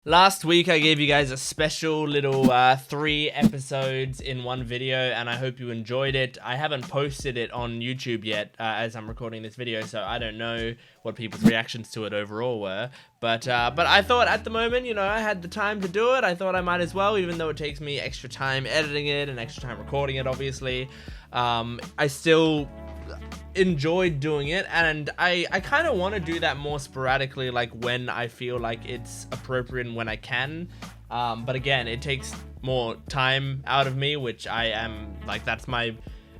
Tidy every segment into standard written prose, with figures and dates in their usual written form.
Last week I gave you guys a special little 3 episodes in one video, and I hope you enjoyed it. I haven't posted it on YouTube yet as I'm recording this video, so I don't know what people's reactions to it overall were. But I thought at the moment, you know, I had the time to do it. I thought I might as well, even though it takes me extra time editing it and extra time recording it, obviously. I still enjoyed doing it, and I kind of want to do that more sporadically, like when I feel like it's appropriate and when I can, but again, it takes more time out of me, which I am like, that's my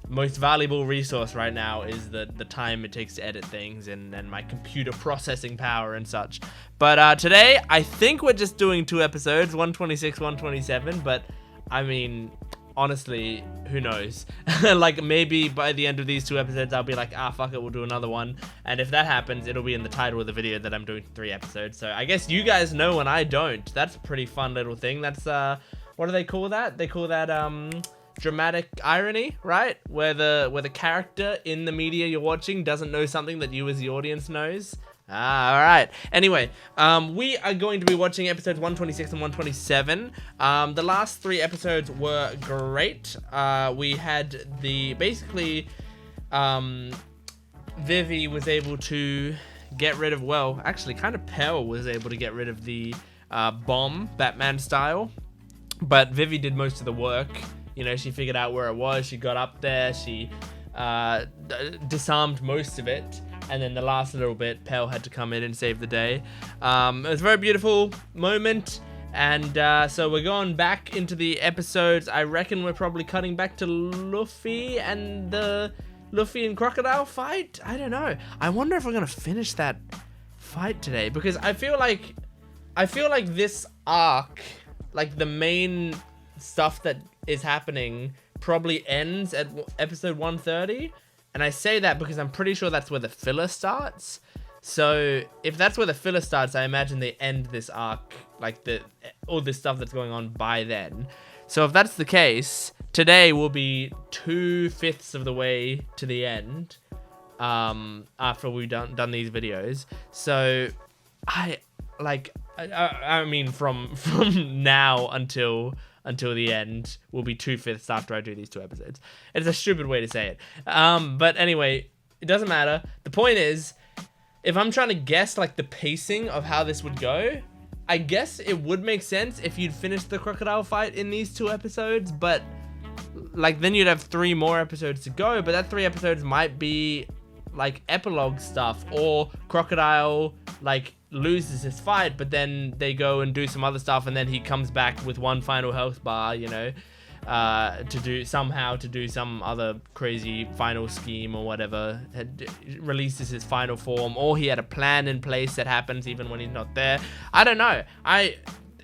most valuable resource right now, is the time it takes to edit things and my computer processing power and such. But today I think we're just doing 2 episodes, 126, 127, but I mean, honestly, who knows? Like, maybe by the end of these 2 episodes, I'll be like, ah, fuck it, we'll do another one. And if that happens, it'll be in the title of the video that I'm doing 3 episodes. So I guess you guys know when I don't. That's a pretty fun little thing. That's, what do they call that? They call that, dramatic irony, right? Where the character in the media you're watching doesn't know something that you as the audience knows. Ah, all right. Anyway, we are going to be watching episodes 126 and 127. The last 3 episodes were great. We had basically, Vivi was able to get rid of, well, actually, kind of Pell was able to get rid of the bomb, Batman style. But Vivi did most of the work. You know, she figured out where it was. She got up there. She disarmed most of it. And then the last little bit, Pell had to come in and save the day. It was a very beautiful moment. And so we're going back into the episodes. I reckon we're probably cutting back to Luffy and the Luffy and Crocodile fight. I don't know. I wonder if we're going to finish that fight today. Because I feel like this arc, like the main stuff that is happening, probably ends at episode 130. And I say that because I'm pretty sure that's where the filler starts. So if that's where the filler starts, I imagine they end this arc, like all this stuff that's going on by then. So if that's the case, today will be 2/5 of the way to the end, after we've done these videos. So I mean, from now until the end will be 2/5 after I do these 2 episodes. It's a stupid way to say it. But anyway, it doesn't matter. The point is, if I'm trying to guess like the pacing of how this would go, I guess it would make sense if you'd finish the Crocodile fight in these 2 episodes, but like then you'd have 3 more episodes to go, but that 3 episodes might be like epilogue stuff, or Crocodile like loses his fight, but then they go and do some other stuff, and then he comes back with 1 final health bar, you know, to do some other crazy final scheme or whatever, releases his final form, or he had a plan in place that happens even when he's not there. I don't know.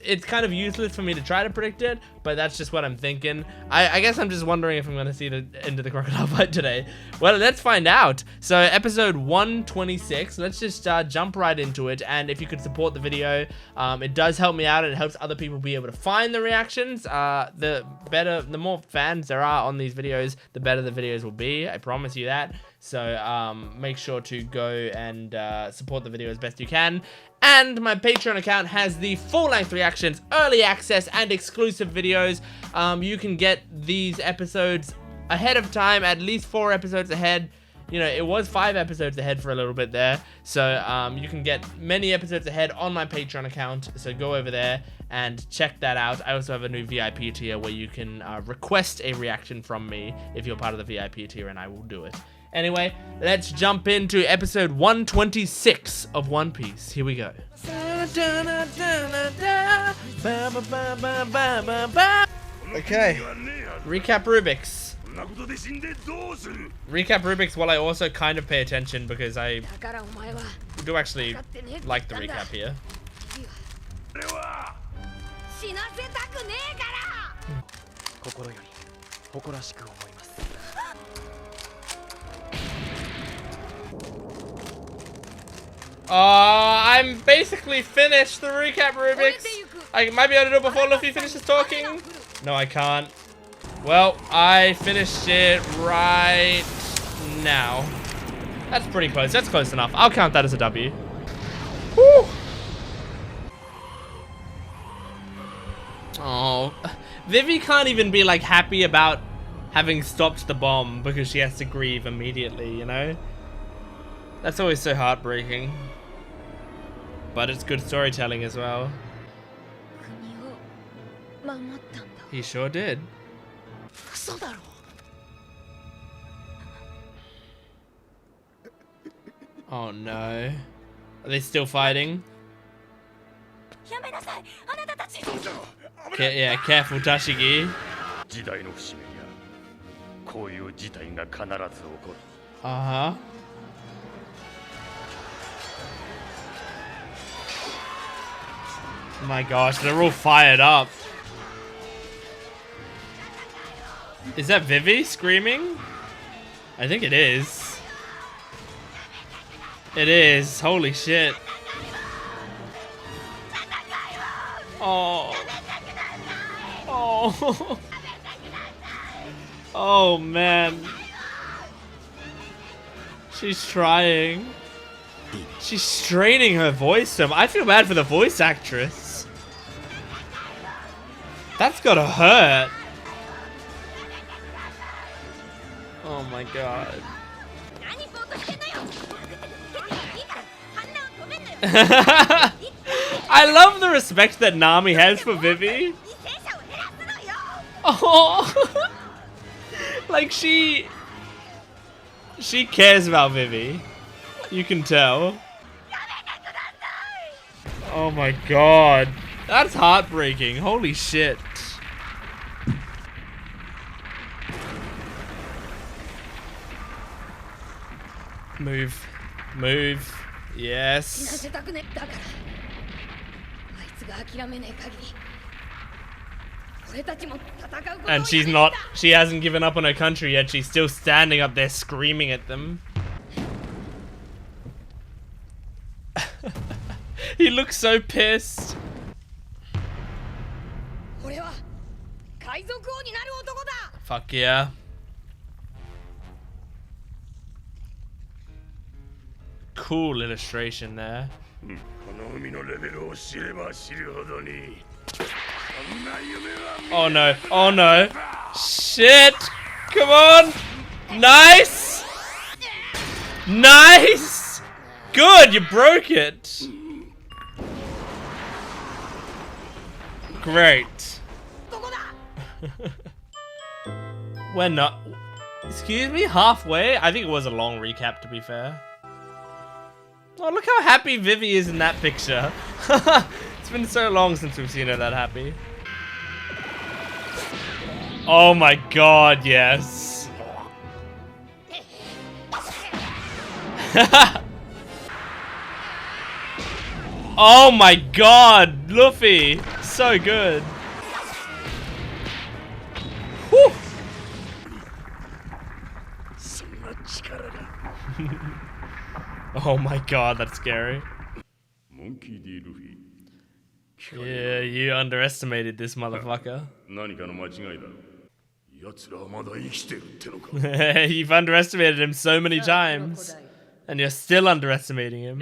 It's kind of useless for me to try to predict it, but that's just what I'm thinking. I guess I'm just wondering if I'm going to see the end of the Crocodile fight today. Well, let's find out. So episode 126, let's just jump right into it. And if you could support the video, it does help me out, and it helps other people be able to find the reactions. The more fans there are on these videos, the better the videos will be. I promise you that. So make sure to go and support the video as best you can. And my Patreon account has the full-length reactions, early access, and exclusive videos. You can get these episodes ahead of time, at least 4 episodes ahead. You know, it was 5 episodes ahead for a little bit there. So you can get many episodes ahead on my Patreon account. So go over there and check that out. I also have a new VIP tier where you can request a reaction from me if you're part of the VIP tier, and I will do it. Anyway, let's jump into episode 126 of One Piece. Here we go. Okay. Recap Rubik's. Recap Rubik's while I also kind of pay attention, because I do actually like the recap here. I'm basically finished the recap Rubik's. I might be able to do it before Luffy finishes talking. No, I can't. Well, I finished it right now. That's pretty close. That's close enough. I'll count that as a W. Whew. Oh, Vivi can't even be like happy about having stopped the bomb because she has to grieve immediately, you know? That's always so heartbreaking. But it's good storytelling as well. He sure did. Oh no. Are they still fighting? Yeah, careful, Tashigi. Uh-huh. My gosh, they're all fired up. Is that Vivi screaming? I think it is. It is. Holy shit. Oh. Oh. Oh man. She's trying. She's straining her voice so much. I feel bad for the voice actress. That's gotta hurt. Oh my god. I love the respect that Nami has for Vivi. Oh. Like she cares about Vivi. You can tell. Oh my god. That's heartbreaking. Holy shit. Move. Move. Yes. And she hasn't given up on her country yet. She's still standing up there screaming at them. He looks so pissed. Fuck yeah. Cool illustration there. Oh no, oh no. Shit! Come on! Nice! Nice! Good, you broke it! Great. We're not... Excuse me? Halfway? I think it was a long recap, to be fair. Oh, look how happy Vivi is in that picture. It's been so long since we've seen her that happy. Oh my god, yes. Oh my god, Luffy. So good. Whew. Oh my god, that's scary. Yeah, you underestimated this motherfucker. You've underestimated him so many times. And you're still underestimating him.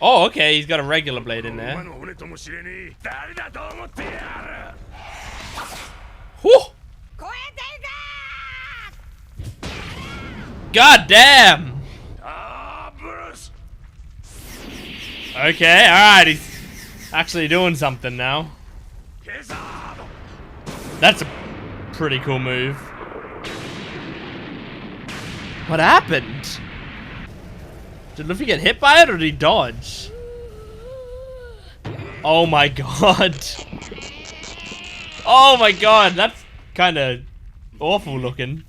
Oh, okay, he's got a regular blade in there. Whew. God damn! Okay, alright, he's actually doing something now. That's a pretty cool move. What happened? Did Luffy get hit by it or did he dodge? Oh my god. Oh my god, that's kind of awful looking.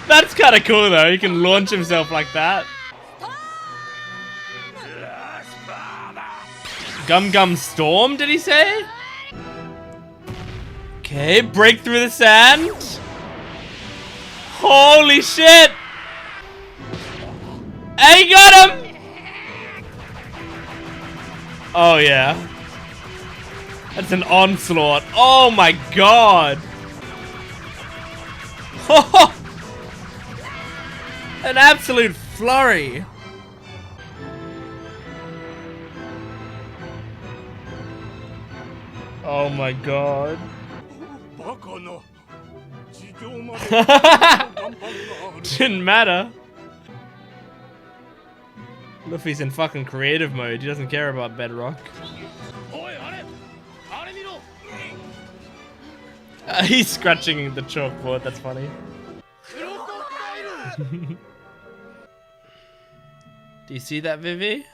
That's kind of cool though, he can launch himself like that. Gum Gum Storm, did he say? Okay, break through the sand. Holy shit! Hey, you got him! Oh yeah. That's an onslaught. Oh my god. An absolute flurry. Oh my god. Didn't matter. Luffy's in fucking creative mode. He doesn't care about bedrock. He's scratching the chalkboard. That's funny. Do you see that, Vivi?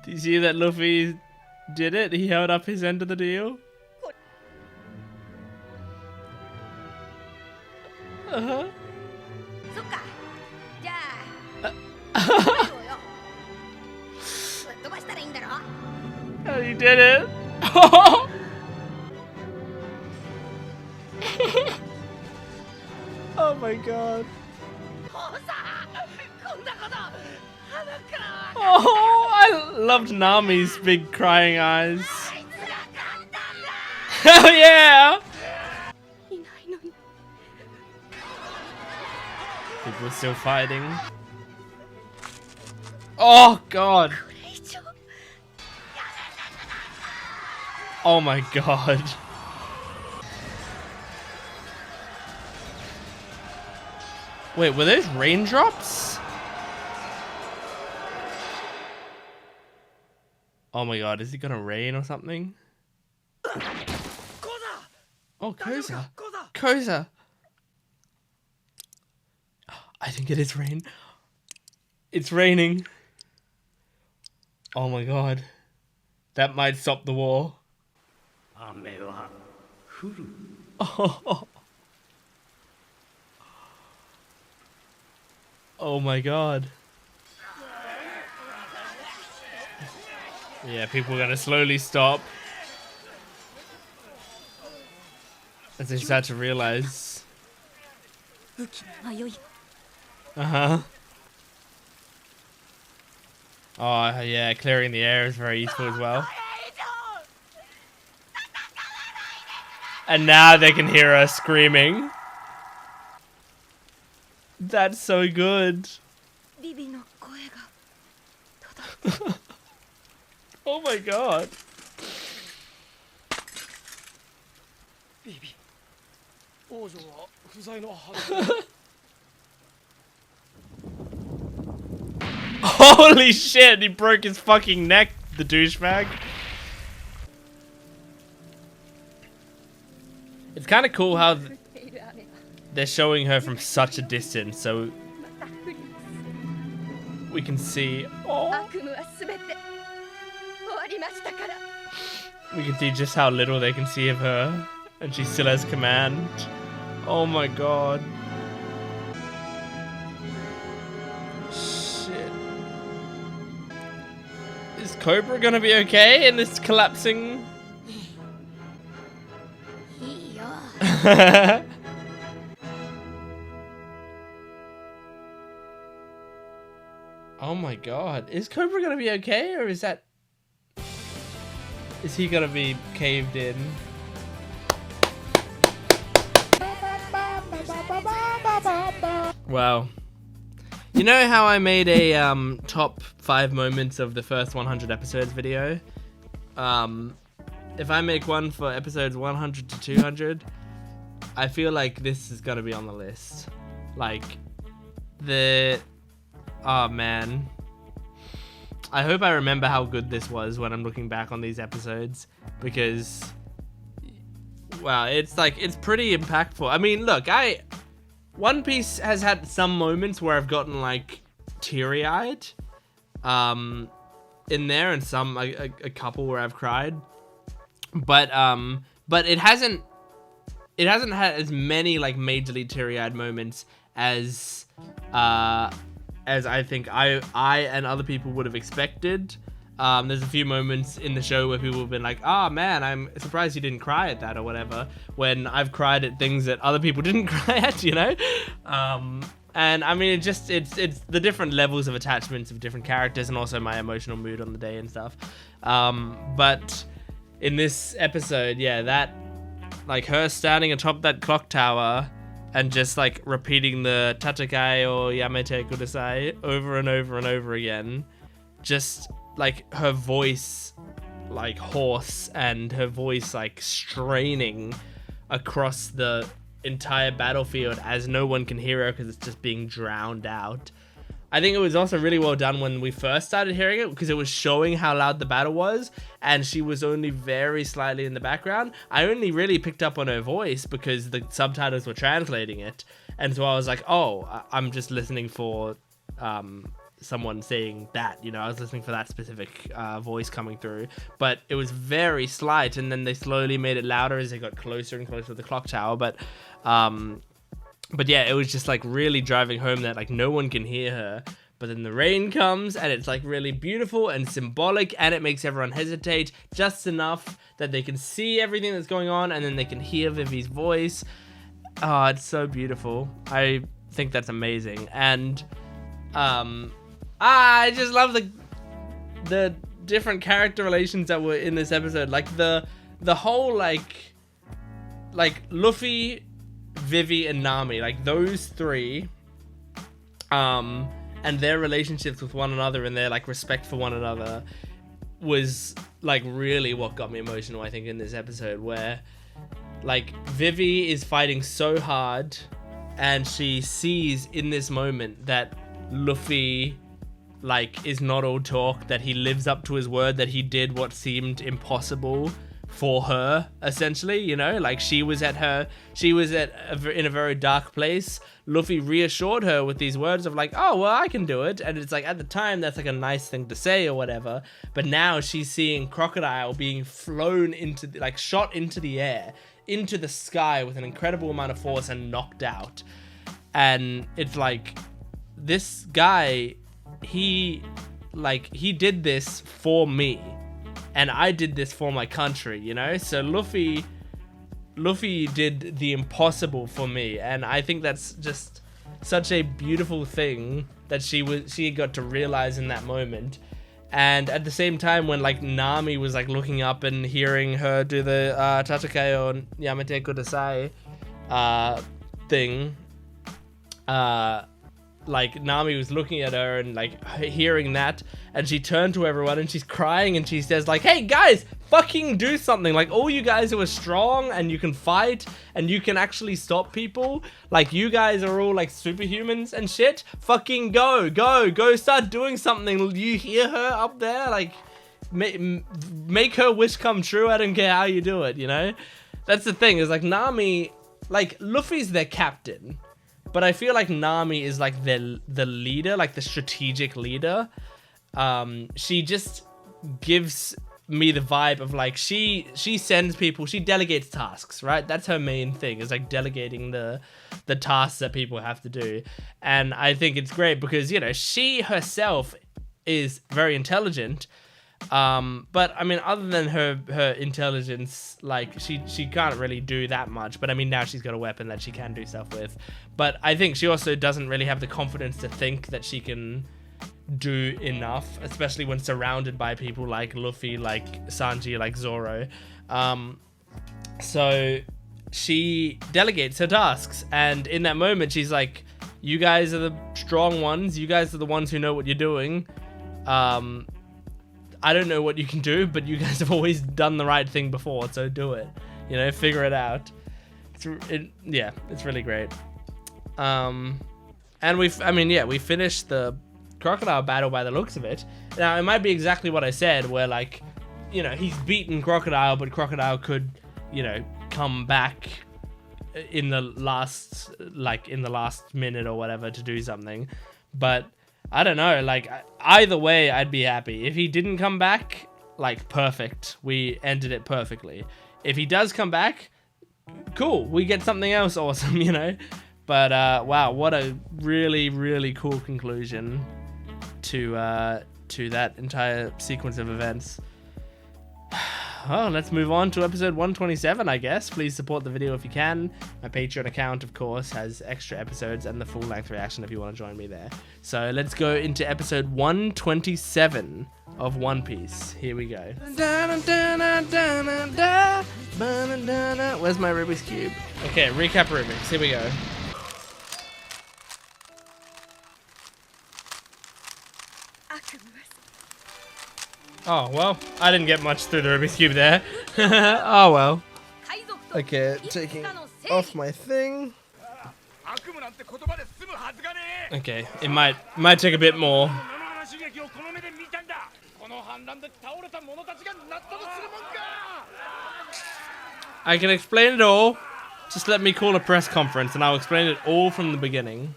Do you see that Luffy did it? He held up his end of the deal. Uh-huh. Oh, you did it. Oh my god. Oh, I loved Nami's big crying eyes. Hell yeah! People are still fighting. Oh god. Oh my god. Wait, were those raindrops? Oh my god, is it gonna rain or something? Oh, Koza. Koza. I think it is rain. It's raining. Oh my god. That might stop the war. Oh. Oh my god. Yeah, people are gonna slowly stop. As they start to realize. Uh-huh. Oh yeah, clearing the air is very useful as well. And now they can hear her screaming. That's so good. Oh my god. Holy shit, he broke his fucking neck, the douchebag. It's kind of cool how they're showing her from such a distance, so we can see. Oh. We can see just how little they can see of her, and she still has command. Oh my god. Shit. Is Cobra gonna be okay in this collapsing? Oh my god. Is Cobra gonna be okay, or is that... Is he gonna be caved in? Wow. You know how I made a top 5 moments of the first 100 episodes video? If I make one for episodes 100 to 200, I feel like this is gonna be on the list. Like, oh man. I hope I remember how good this was when I'm looking back on these episodes, because, wow, it's pretty impactful. I mean, look, One Piece has had some moments where I've gotten like teary-eyed, in there, and a couple where I've cried, but it hasn't had as many like majorly teary-eyed moments as I think I and other people would have expected. There's a few moments in the show where people have been like, "Ah, man, I'm surprised you didn't cry at that," or whatever, when I've cried at things that other people didn't cry at, you know? And I mean, it's the different levels of attachments of different characters, and also my emotional mood on the day and stuff. But in this episode, yeah, that, like, her standing atop that clock tower and just like repeating the Tatakai or Yamete Kudasai over and over and over again, just like her voice like hoarse and her voice like straining across the entire battlefield as no one can hear her because it's just being drowned out. I think it was also really well done when we first started hearing it because it was showing how loud the battle was and she was only very slightly in the background. I only really picked up on her voice because the subtitles were translating it, and so I was like, oh, I'm just listening for someone saying that, you know, I was listening for that specific voice coming through, but it was very slight, and then they slowly made it louder as they got closer and closer to the clock tower. But yeah, it was just like really driving home that like no one can hear her. But then the rain comes and it's like really beautiful and symbolic, and it makes everyone hesitate just enough that they can see everything that's going on, and then they can hear Vivi's voice. Oh, it's so beautiful. I think that's amazing. And I just love the different character relations that were in this episode. Like the whole like Luffy, Vivi, and Nami, like those three, and their relationships with one another and their like respect for one another was like really what got me emotional, I think, in this episode, where like Vivi is fighting so hard and she sees in this moment that Luffy like is not all talk, that he lives up to his word, that he did what seemed impossible for her, essentially, you know, like she was in a very dark place. Luffy reassured her with these words of like, oh well, I can do it, and it's like at the time that's like a nice thing to say or whatever, but now she's seeing Crocodile being flown into like shot into the air, into the sky with an incredible amount of force and knocked out, and it's like this guy, he did this for me, and I did this for my country, you know? So Luffy did the impossible for me, and I think that's just such a beautiful thing that she got to realize in that moment. And at the same time, when like Nami was like looking up and hearing her do the Tatakayo Yamete Kudasai thing, like Nami was looking at her and like hearing that, and she turned to everyone and she's crying and she says like, hey guys, fucking do something, like all you guys who are strong and you can fight and you can actually stop people, like you guys are all like superhumans and shit, fucking go start doing something. You hear her up there, like make her wish come true. I don't care how you do it, you know? That's the thing, is like Nami, like Luffy's their captain, but I feel like Nami is like the leader, like the strategic leader. She just gives me the vibe of like she sends people, she delegates tasks, right? That's her main thing, is like delegating the tasks that people have to do. And I think it's great because, you know, she herself is very intelligent. But I mean, other than her intelligence, like she can't really do that much, but I mean, now she's got a weapon that she can do stuff with. But I think she also doesn't really have the confidence to think that she can do enough, especially when surrounded by people like Luffy, like Sanji, like Zoro. So she delegates her tasks, and in that moment she's like, you guys are the strong ones, you guys are the ones who know what you're doing. I don't know what you can do, but you guys have always done the right thing before, so do it. You know, figure it out. It's really great. And we finished the Crocodile battle by the looks of it. Now, it might be exactly what I said, where like, you know, he's beaten Crocodile, but Crocodile could, you know, come back in the last minute or whatever to do something. But I don't know, like, either way, I'd be happy. If he didn't come back, like, perfect. We ended it perfectly. If he does come back, cool. We get something else awesome, you know? But, wow, what a really, really cool conclusion to that entire sequence of events. Well, let's move on to episode 127, I guess. Please support the video if you can. My Patreon account, of course, has extra episodes and the full-length reaction if you want to join me there. So let's go into episode 127 of One Piece. Here we go. Where's my Rubik's Cube? Okay, recap Rubik's. Here we go. Oh, well, I didn't get much through the Rubik's Cube there. Oh, well. Okay, taking off my thing. Okay, it might take a bit more. I can explain it all. Just let me call a press conference and I'll explain it all from the beginning.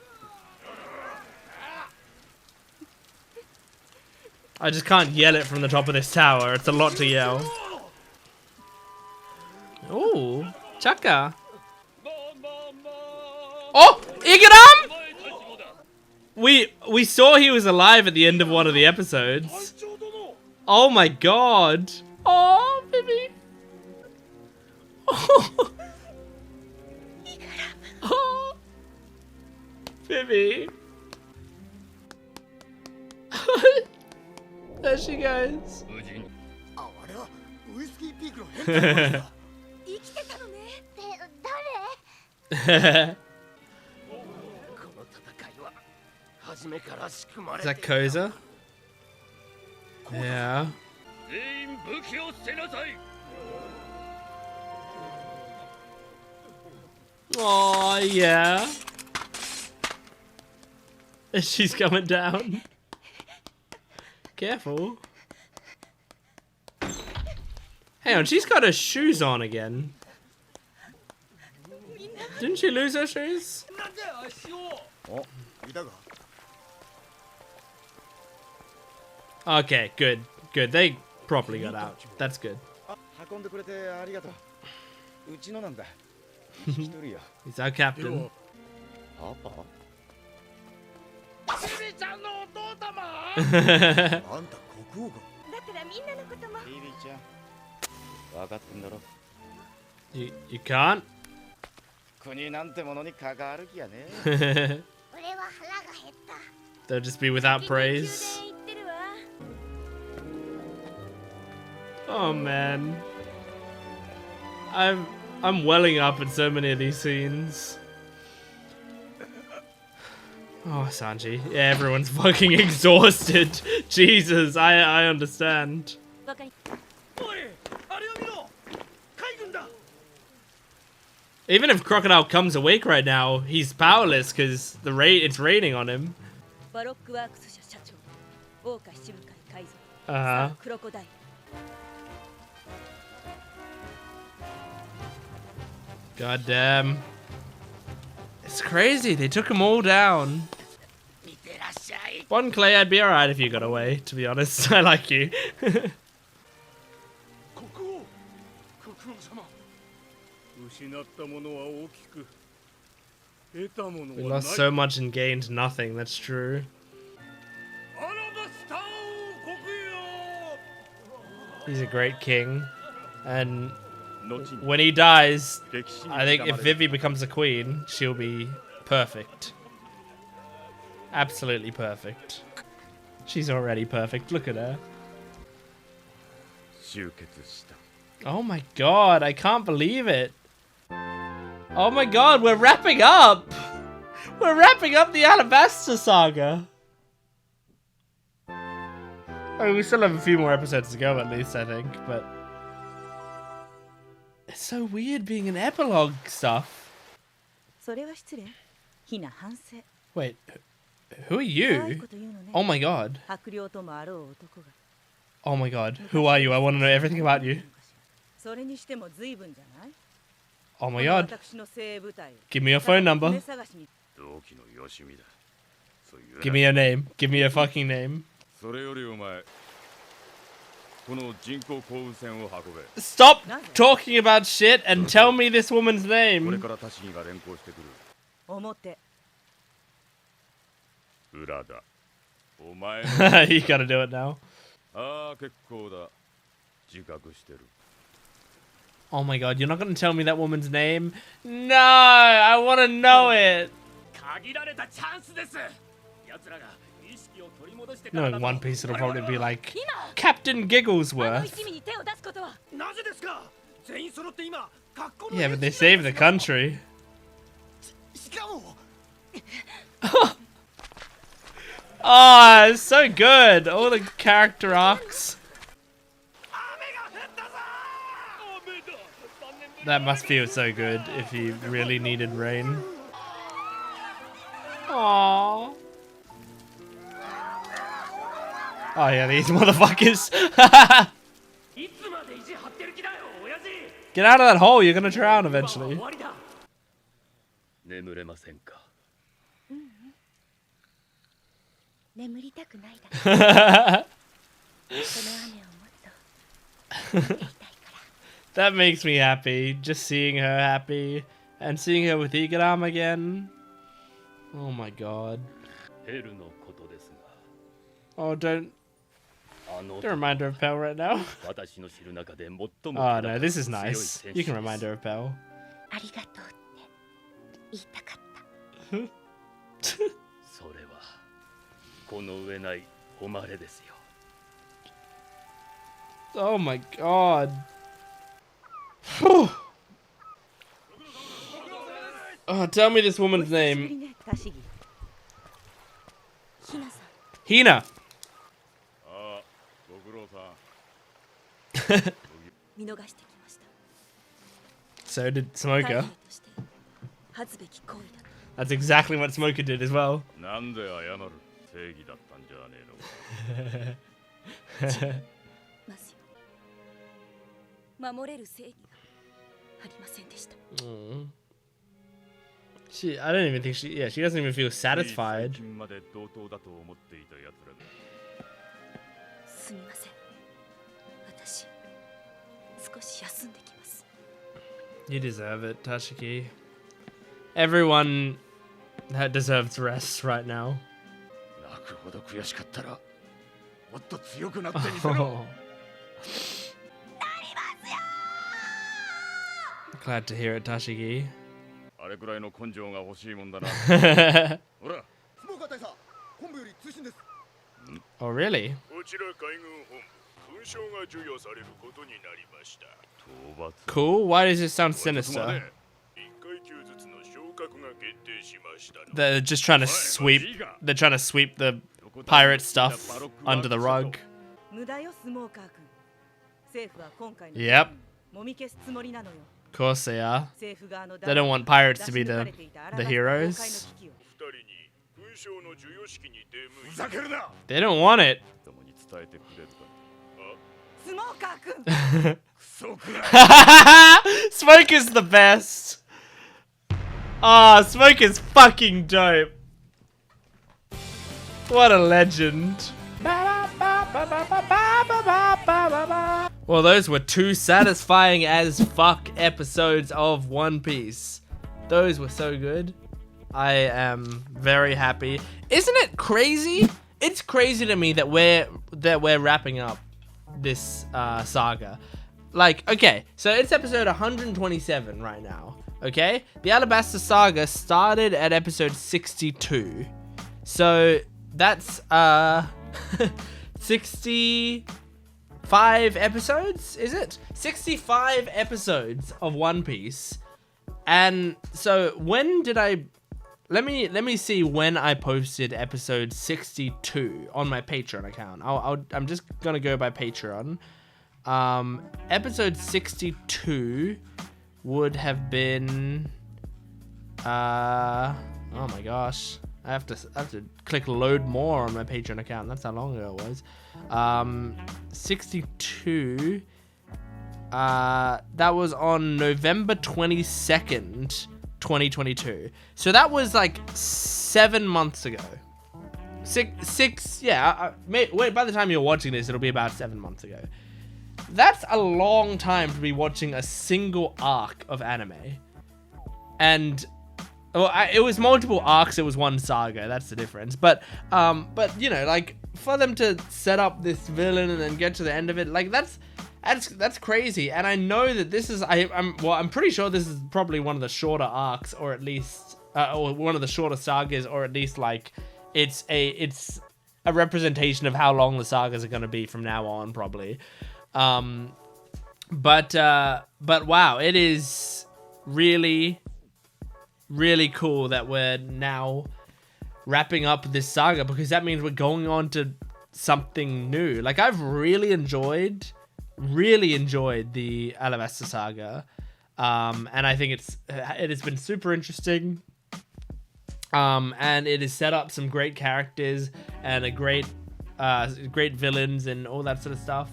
I just can't yell it from the top of this tower. It's a lot to yell. Ooh, Chaka. Oh, Igaram! We saw he was alive at the end of one of the episodes. Oh my god. Oh, Vivi. Oh. Oh. Vivi. There she goes. Is that Koza? Yeah. Oh yeah. She's coming down. Careful. Hang on, she's got her shoes on again. Didn't she lose her shoes? Okay, good. Good. They properly got out. That's good. He's our captain. You can't? They'll just be without praise. Oh man. I'm welling up at so many of these scenes. Oh, Sanji. Yeah, everyone's fucking exhausted. Jesus, I understand. Even if Crocodile comes awake right now, he's powerless because it's raining on him. God damn. It's crazy, they took them all down. One Clay, I'd be alright if you got away, to be honest. I like you. We lost so much and gained nothing, that's true. He's a great king. And when he dies, I think if Vivi becomes a queen, she'll be perfect. Absolutely perfect. She's already perfect, look at her. Oh my god, I can't believe it. Oh my god, we're wrapping up! We're wrapping up the Alabasta saga! Oh, we still have a few more episodes to go at least, I think, but... It's so weird being an epilogue stuff. Wait, who are you? Oh my god. Oh my god, who are you? I want to know everything about you. Oh my god. Give me your phone number. Give me your name. Give me your fucking name. Stop talking about shit and tell me this woman's name. You gotta do it now. Oh my god, you're not gonna tell me that woman's name? No, I wanna know it. No, in One Piece it'll probably be like Captain Gigglesworth. Yeah, but they saved the country. Oh, it's so good. All the character arcs. That must feel so good if he really needed rain. Aww. Oh yeah, these motherfuckers. Get out of that hole, you're gonna drown eventually. That makes me happy, just seeing her happy and seeing her with Igaram again. Oh my god. Oh, don't remind her of Pell right now. Oh no, this is nice. You can remind her of Pell. Oh my god. Oh, tell me this woman's name. Hina. So did Smoker. That's exactly what Smoker did as well. I don't even think she doesn't even feel satisfied. You deserve it, Tashiki. Everyone deserves rest right now. Oh. Glad to hear it, Tashiki. Oh, really? Cool. Why does it sound sinister? They're just trying to sweep. They're trying to sweep the pirate stuff under the rug. Yep. Of course they are. They don't want pirates to be the heroes. They don't want it. Smoker's the best. Ah, oh, Smoker's fucking dope. What a legend. Well, those were two satisfying as fuck episodes of One Piece. Those were so good. I am very happy. Isn't it crazy? It's crazy to me that we're wrapping up this saga. Like, okay, so it's episode 127 right now. Okay, the Alabasta saga started at episode 62, so that's 65 episodes, is it? 65 episodes of One Piece. And so when did I let me see when I posted episode 62 on my Patreon account. I'm just gonna go by Patreon. Episode 62 would have been oh my gosh, I have to click load more on my Patreon account. That's how long ago it was. 62 that was on November 22nd, 2022. So that was like 7 months ago. Six yeah, wait, by the time you're watching this, it'll be about 7 months ago. That's a long time to be watching a single arc of anime. And well, it was multiple arcs, it was one saga, that's the difference. But you know, like, for them to set up this villain and then get to the end of it, like, that's crazy. And I know that this is, I'm pretty sure this is probably one of the shorter arcs, or at least, or one of the shorter sagas, or at least, like, it's a representation of how long the sagas are going to be from now on, probably. But wow, it is really, really cool that we're now wrapping up this saga, because that means we're going on to something new. Like, I've really enjoyed the Alabasta saga. And I think it has been super interesting. And it has set up some great characters and a great villains and all that sort of stuff.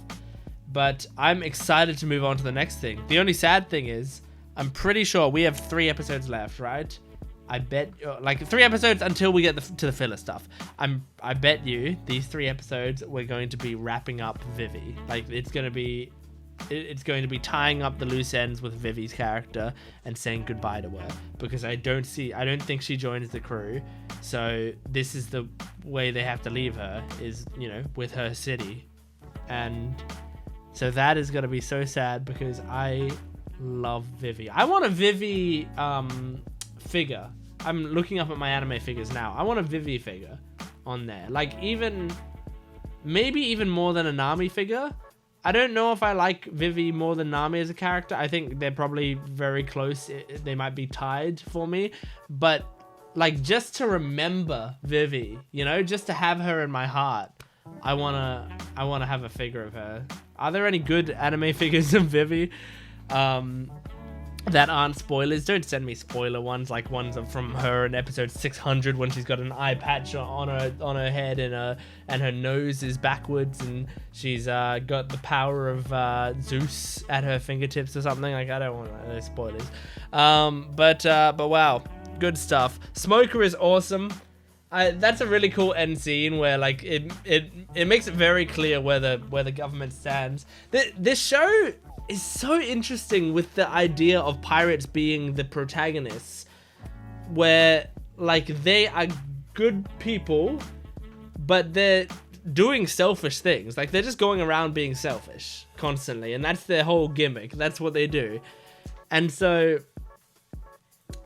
But I'm excited to move on to the next thing. The only sad thing is, I'm pretty sure we have 3 episodes left, right? I bet, like 3 episodes until we get to the filler stuff. I bet you these 3 episodes we're going to be wrapping up Vivi. Like it's going to be tying up the loose ends with Vivi's character and saying goodbye to her, because I don't think she joins the crew. So this is the way they have to leave her, is, you know, with her city. And so that is going to be so sad, because I love Vivi. I want a Vivi figure. I'm looking up at my anime figures now. I want a Vivi figure on there. Like maybe even more than a Nami figure. I don't know if I like Vivi more than Nami as a character. I think they're probably very close. They might be tied for me. But like, just to remember Vivi, you know, just to have her in my heart, I wanna have a figure of her. Are there any good anime figures of Vivi that aren't spoilers? Don't send me spoiler ones, like ones from her in episode 600 when she's got an eye patch on her head and her nose is backwards and she's got the power of Zeus at her fingertips or something. Like, I don't want those spoilers. But wow, good stuff. Smoker is awesome. That's a really cool end scene where like it makes it very clear where the government stands. This show is so interesting with the idea of pirates being the protagonists, where like they are good people, but they're doing selfish things. Like they're just going around being selfish constantly, and that's their whole gimmick. That's what they do. And so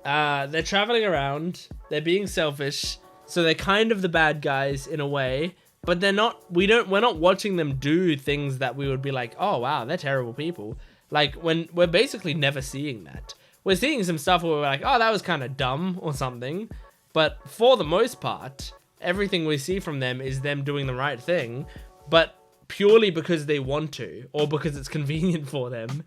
they're traveling around, they're being selfish, so they're kind of the bad guys in a way. But they're not. We're not watching them do things that we would be like, oh wow, they're terrible people. Like when we're basically never seeing that. We're seeing some stuff where we're like, oh, that was kind of dumb or something. But for the most part, everything we see from them is them doing the right thing, but purely because they want to or because it's convenient for them.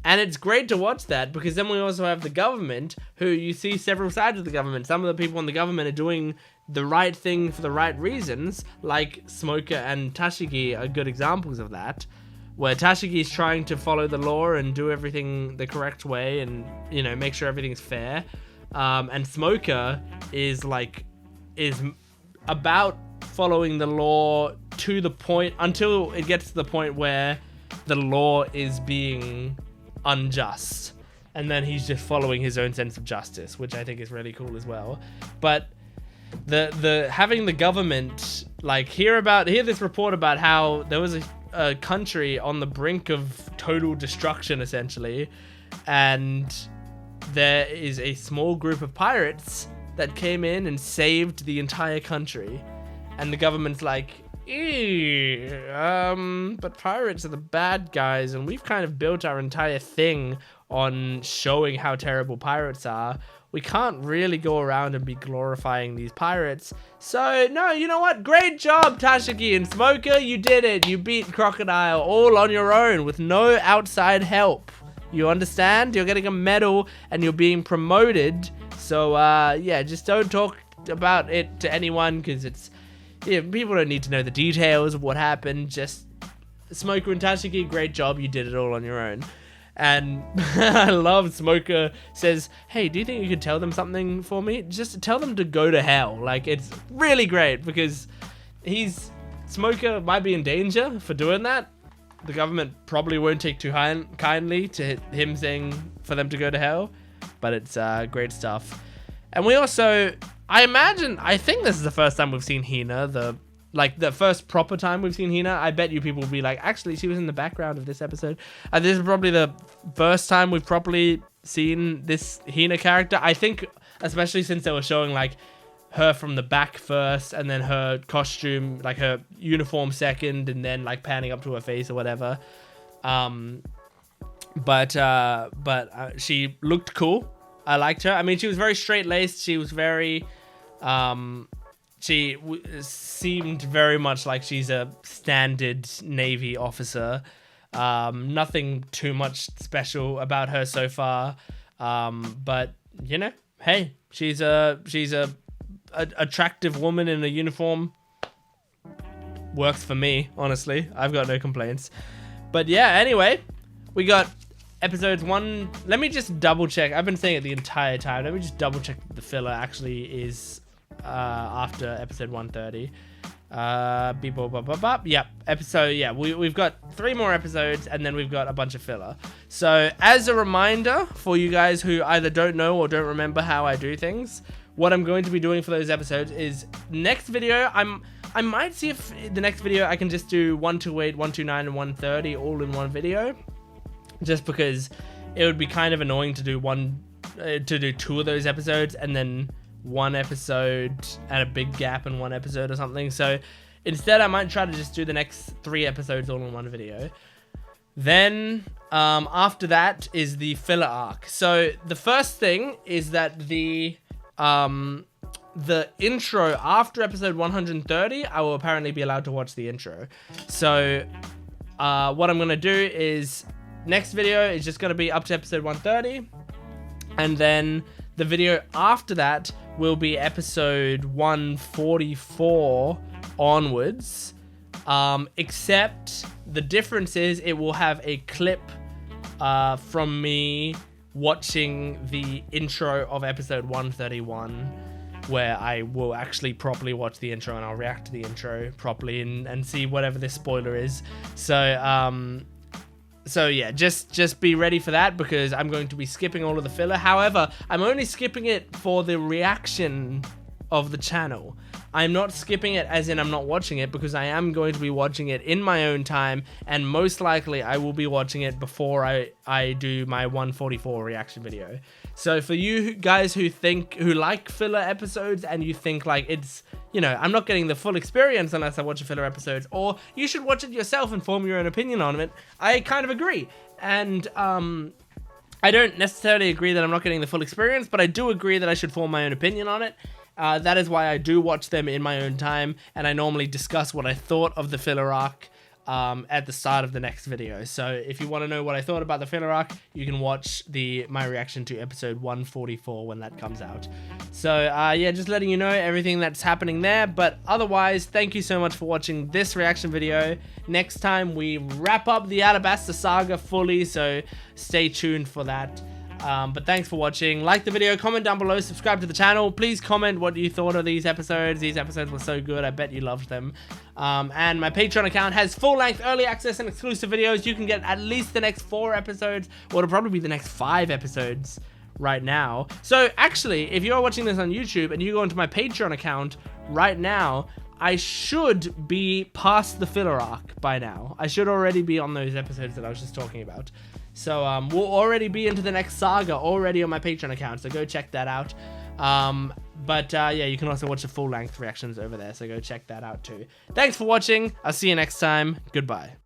And it's great to watch that, because then we also have the government, who you see several sides of the government. Some of the people in the government are doing the right thing for the right reasons, like Smoker and Tashigi are good examples of that, where Tashigi's trying to follow the law and do everything the correct way and, you know, make sure everything's fair. And Smoker is about following the law to the point, until it gets to the point where the law is being unjust, and then he's just following his own sense of justice, which I think is really cool as well. But the having the government like hear this report about how there was a country on the brink of total destruction essentially, and there is a small group of pirates that came in and saved the entire country, and the government's like, but pirates are the bad guys, and we've kind of built our entire thing on showing how terrible pirates are. We can't really go around and be glorifying these pirates. So, no, you know what? Great job, Tashigi and Smoker. You did it. You beat Crocodile all on your own with no outside help. You understand? You're getting a medal and you're being promoted. So, yeah, just don't talk about it to anyone, because people don't need to know the details of what happened. Just Smoker and Tashigi, great job. You did it all on your own. And I love Smoker says, hey, do you think you could tell them something for me? Just tell them to go to hell. Like, it's really great, because Smoker might be in danger for doing that. The government probably won't take too kindly to him saying for them to go to hell, but it's great stuff. And we also, I think this is the first time we've seen Hina, the first proper time we've seen Hina. I bet you people will be like, actually, she was in the background of this episode. This is probably the first time we've properly seen this Hina character. I think, especially since they were showing like her from the back first, and then her costume, like her uniform second, and then like panning up to her face or whatever. But she looked cool. I liked her. I mean, she was very straight-laced. She was very, seemed very much like she's a standard Navy officer. Nothing too much special about her so far. But you know, hey, she's a attractive woman in a uniform. Works for me, honestly. I've got no complaints. But yeah, anyway, we got episodes 1. Let me just double check. I've been saying it the entire time. Let me just double check the filler actually is after episode 130. Yep. We've got 3 more episodes, and then we've got a bunch of filler. So as a reminder for you guys who either don't know or don't remember how I do things, what I'm going to be doing for those episodes is next video, I might see if the next video I can just do 128, 129, and 130 all in one video, just because it would be kind of annoying to do 2 of those episodes and then 1 episode and a big gap in 1 episode or something. So instead I might try to just do the next 3 episodes all in one video. Then after that is the filler arc. So the first thing is that the intro after episode 130, I will apparently be allowed to watch the intro. So what I'm gonna do is next video is just gonna be up to episode 130, and then the video after that will be episode 144 onwards, except the difference is it will have a clip from me watching the intro of episode 131, where I will actually properly watch the intro and I'll react to the intro properly and see whatever this spoiler is. So yeah, just be ready for that, because I'm going to be skipping all of the filler. However, I'm only skipping it for the reaction of the channel. I'm not skipping it as in I'm not watching it, because I am going to be watching it in my own time, and most likely I will be watching it before I do my 144 reaction video. So for you guys who like filler episodes and you think like it's, you know, I'm not getting the full experience unless I watch a filler episodes, or you should watch it yourself and form your own opinion on it, I kind of agree. And I don't necessarily agree that I'm not getting the full experience, but I do agree that I should form my own opinion on it. That is why I do watch them in my own time, and I normally discuss what I thought of the filler arc at the start of the next video. So if you want to know what I thought about the filler arc, you can watch my reaction to episode 144 when that comes out. So yeah, just letting you know everything that's happening there. But otherwise, thank you so much for watching this reaction video. Next time we wrap up the Alabasta saga fully, so stay tuned for that. But thanks for watching. Like the video, comment down below, subscribe to the channel. Please comment what you thought of these episodes. These episodes were so good, I bet you loved them. And my Patreon account has full-length early access and exclusive videos. You can get at least the next 4 episodes, or it'll probably be the next 5 episodes right now. So actually, if you're watching this on YouTube and you go into my Patreon account right now, I should be past the filler arc by now. I should already be on those episodes that I was just talking about. So we'll already be into the next saga already on my Patreon account, so go check that out. Yeah, you can also watch the full-length reactions over there, so go check that out too. Thanks for watching. I'll see you next time. Goodbye.